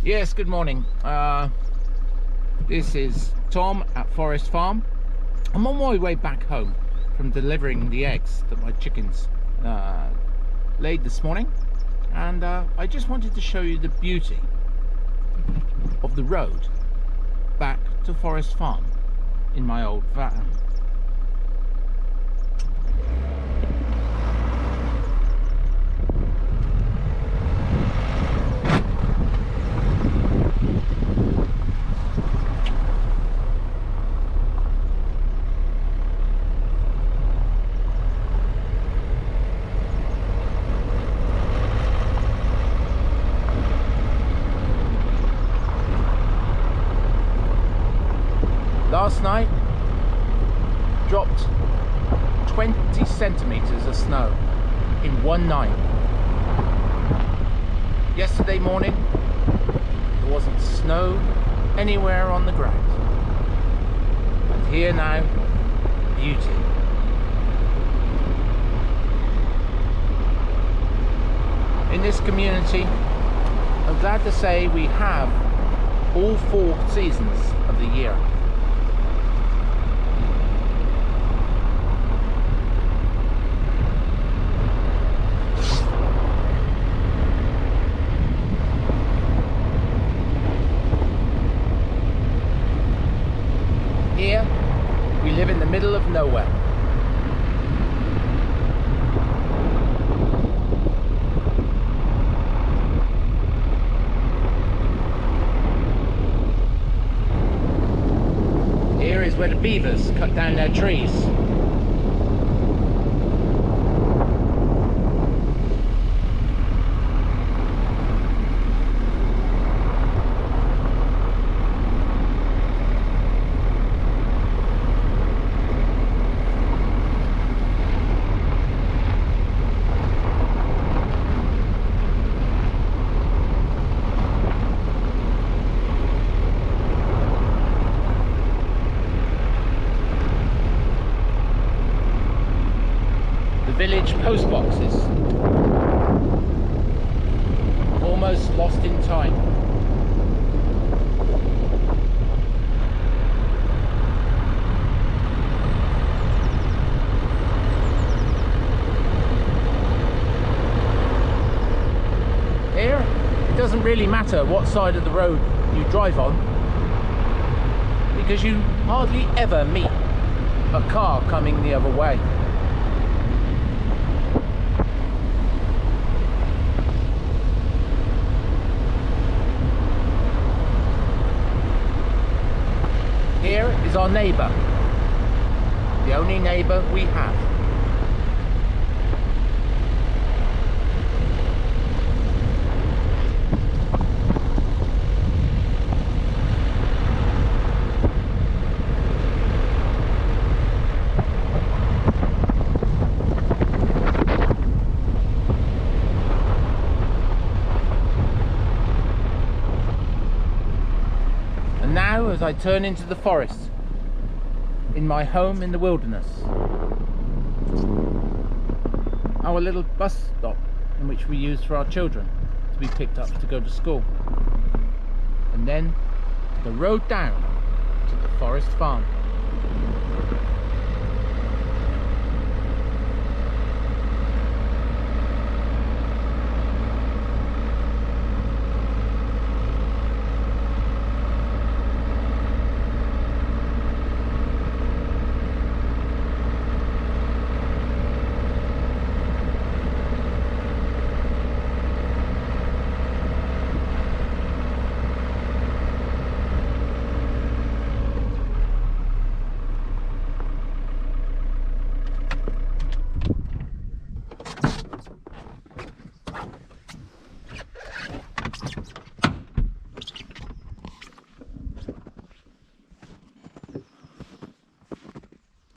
Yes, good morning. This is Tom at Forest Farm. I'm on my way back home from delivering the eggs that my chickens laid this morning, and I just wanted to show you the beauty of the road back to Forest Farm in my old van. Last night dropped 20 centimeters of snow in one night. Yesterday morning there wasn't snow anywhere on the ground. And here now, beauty. In this community, I'm glad to say we have all 4 seasons of the year. Here, we live in the middle of nowhere. Here is where the beavers cut down their trees. Village post boxes, almost lost in time. Here, it doesn't really matter what side of the road you drive on, because you hardly ever meet a car coming the other way. Here is our neighbour, the only neighbour we have. And now, as I turn into the forest, in my home in the wilderness, our little bus stop in which we use for our children to be picked up to go to school, and then the road down to the Forest Farm.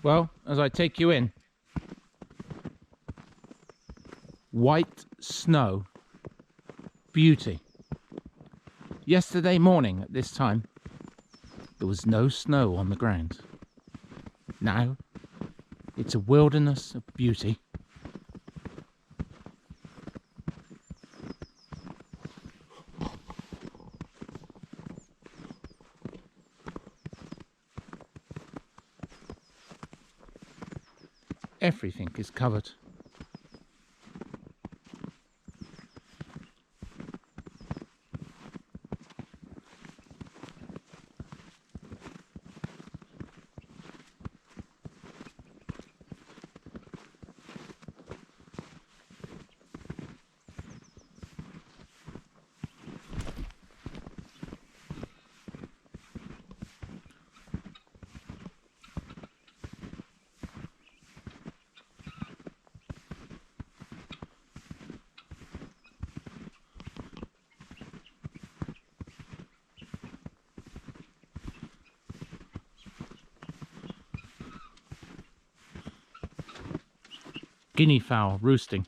Well, as I take you in, white snow, beauty. Yesterday morning at this time, there was no snow on the ground. Now, it's a wilderness of beauty. Everything is covered. Guinea fowl roosting.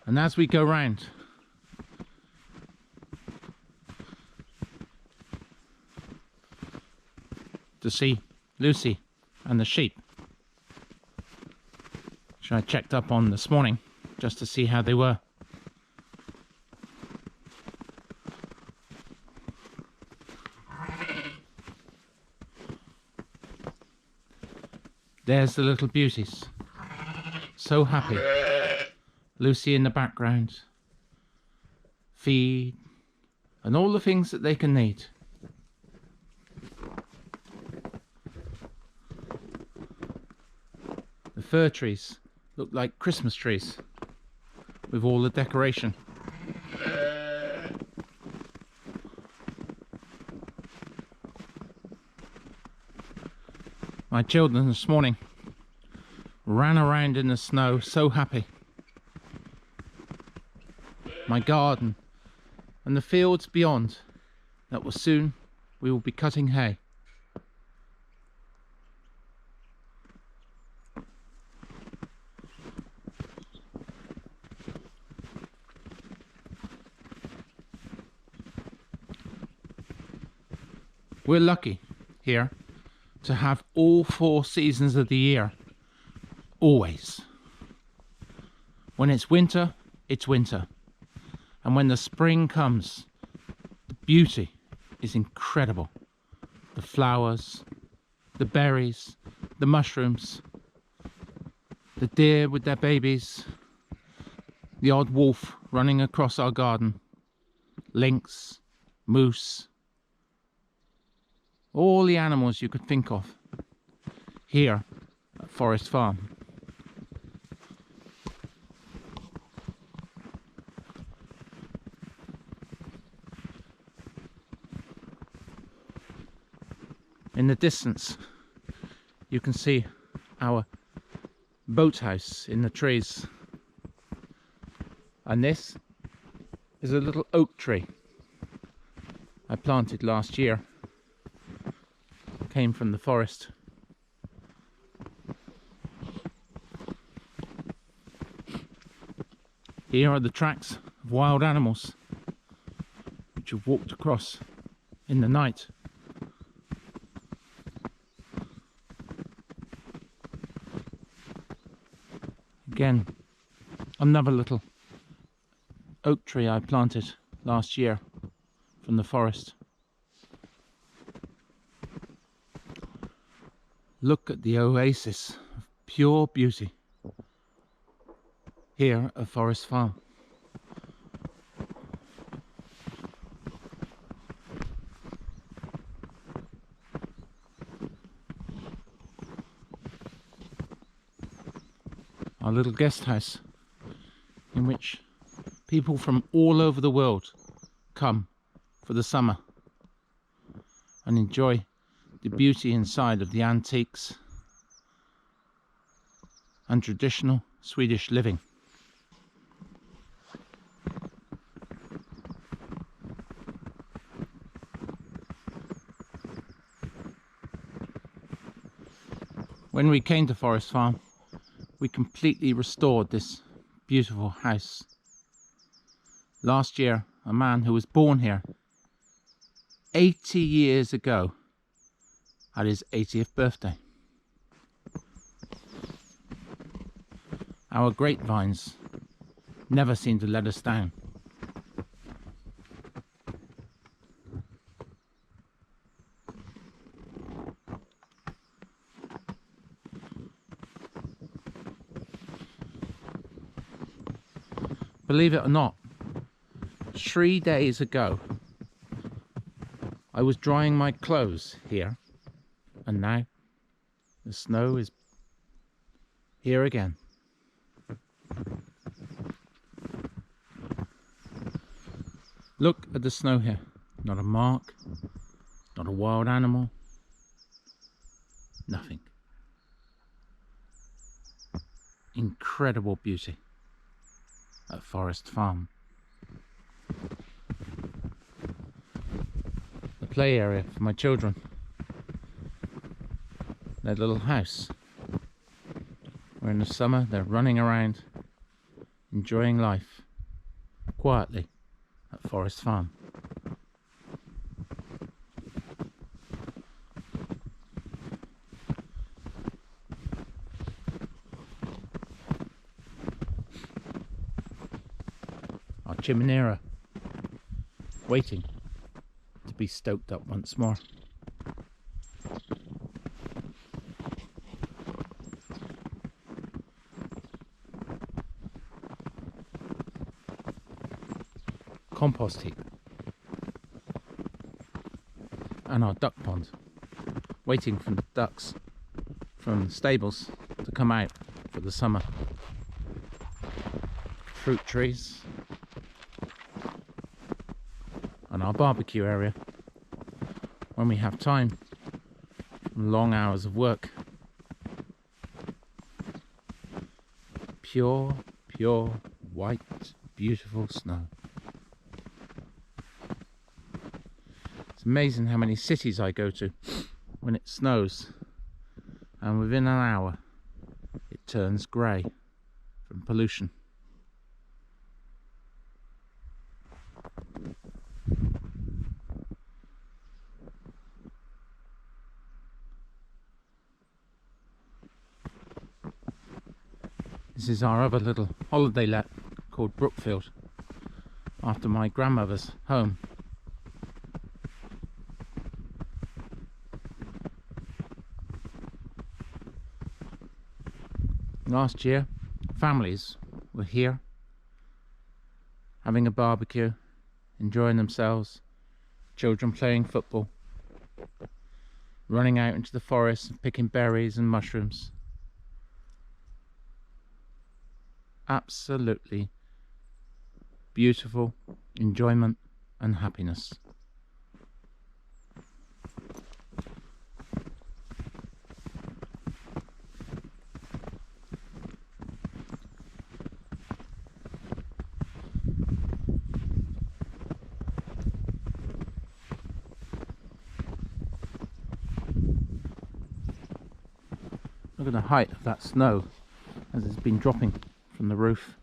And as we go round, to see Lucy and the sheep, which I checked up on this morning just to see how they were. There's the little beauties, so happy. Lucy in the background, feed, and all the things that they can need. The fir trees look like Christmas trees with all the decoration. My children this morning ran around in the snow, so happy. My garden and the fields beyond, that will soon we will be cutting hay. We're lucky here to have all 4 seasons of the year, always. When it's winter, it's winter. And when the spring comes, the beauty is incredible. The flowers, the berries, the mushrooms, the deer with their babies, the odd wolf running across our garden, lynx, moose, all the animals you could think of here at Forest Farm. In the distance you can see our boathouse in the trees, and this is a little oak tree I planted last year. Came from the forest. Here are the tracks of wild animals which have walked across in the night. Again, another little oak tree I planted last year from the forest. Look at the oasis of pure beauty here at Forest Farm. Our little guest house in which people from all over the world come for the summer and enjoy the beauty inside of the antiques and traditional Swedish living. When we came to Forest Farm, we completely restored this beautiful house. Last year, a man who was born here 80 years ago had his 80th birthday. Our grapevines never seem to let us down. Believe it or not, 3 days ago I was drying my clothes here, and now the snow is here again. Look at the snow here. Not a mark, not a wild animal, nothing. Incredible beauty at Forest Farm. The play area for my children. Their little house. Where in the summer they're running around, enjoying life quietly at Forest Farm. Our chimenea waiting to be stoked up once more. Compost heap and our duck pond, waiting for the ducks from the stables to come out for the summer. Fruit trees and our barbecue area when we have time from long hours of work. Pure white beautiful snow. It's amazing how many cities I go to when it snows, and within an hour it turns grey from pollution. This is our other little holiday let called Brookfield, after my grandmother's home. Last year, families were here having a barbecue, enjoying themselves, children playing football, running out into the forest and picking berries and mushrooms. Absolutely beautiful enjoyment and happiness. Look at the height of that snow as it's been dropping from the roof.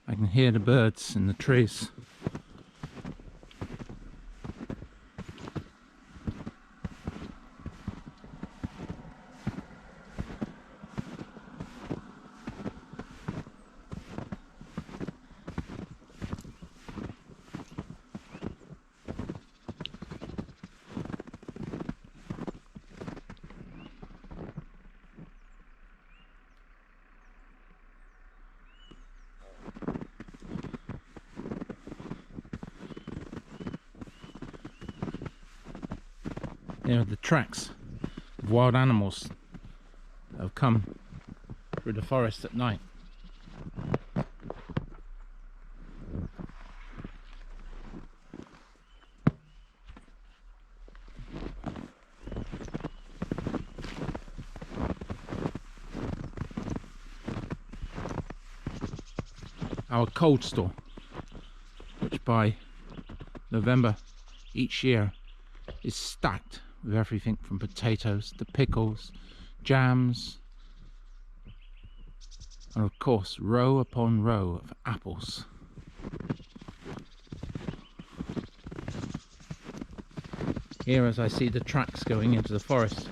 I can hear the birds in the trees. There are the tracks of wild animals that have come through the forest at night. Our cold store, which by November each year is stacked with everything from potatoes to pickles, jams, and of course row upon row of apples. Here, as I see the tracks going into the forest,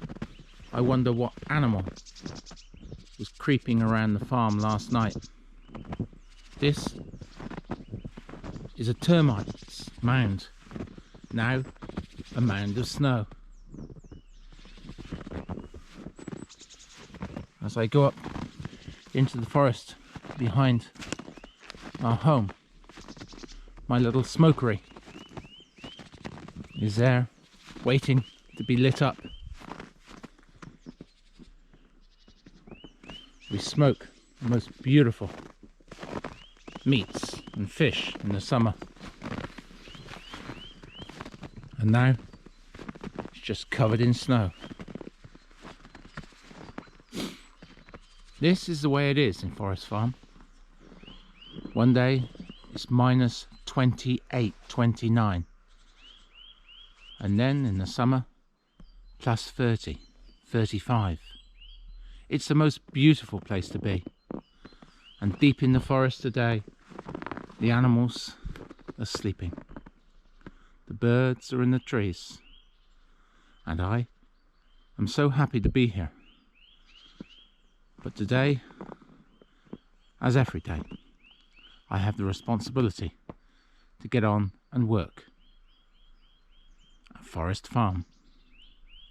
I wonder what animal was creeping around the farm last night. This is a termite's mound, now a mound of snow. as I go up into the forest behind our home. My little smokery is there, waiting to be lit up. We smoke the most beautiful meats and fish in the summer. And now it's just covered in snow. This is the way it is in Forest Farm. One day it's minus 28, 29. And then in the summer, plus 30, 35. It's the most beautiful place to be. And deep in the forest today, the animals are sleeping. The birds are in the trees. And I am so happy to be here. But today, as every day, I have the responsibility to get on and work at Forest Farm.